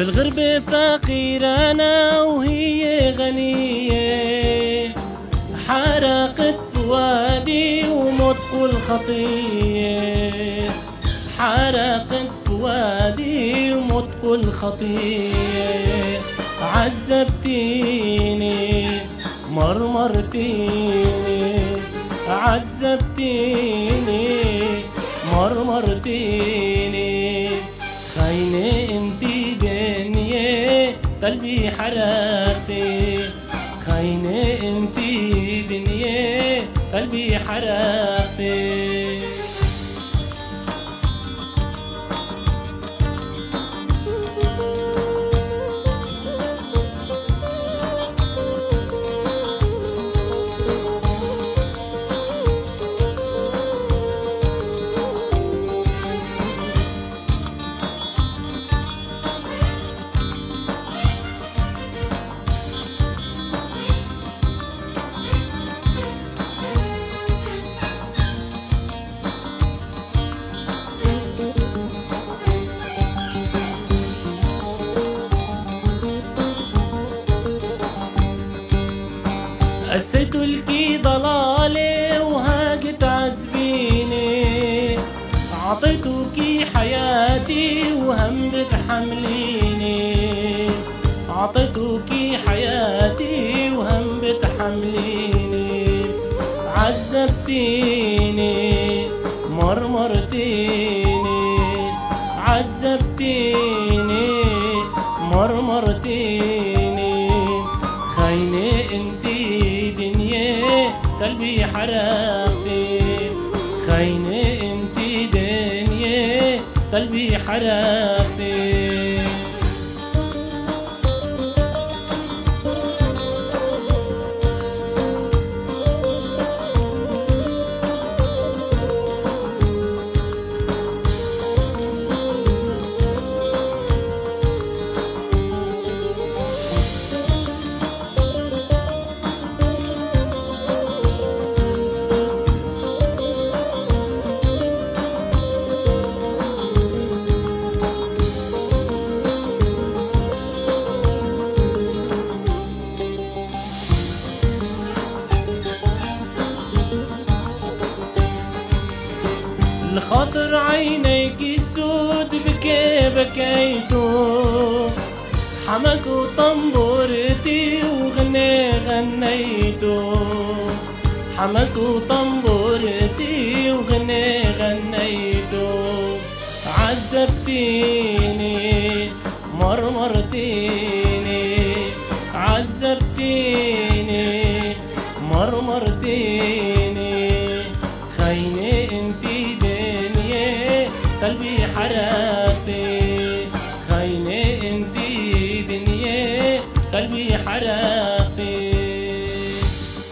الغربة فقير أنا وهي غنية، حرقت فؤادي ومطق الخطية، حرقت فؤادي ومطق الخطية. عذبتيني مرمرتيني، عذبتيني مرمرتيني. خاينة انتي دنيا قلبي حرقتي، خاينة انتي دنيا قلبي حرقتي. قسيت لكي ضلالي وهاجت عذبيني، عطيتوكي حياتي وهم بتحمليني، عطيتوكي حياتي وهم بتحمليني. عذبتيني مرمرتيني، عذبتيني مرمرتيني. خاينة انتي قلبي حرقتي، خاينة انتي دنيا قلبي حرقتي. لخاطر عينيك السود بكيتو، حماكوا طنبورتي وغني غنيتو، حماكوا طنبورتي وغني غنيتو. عذبتيني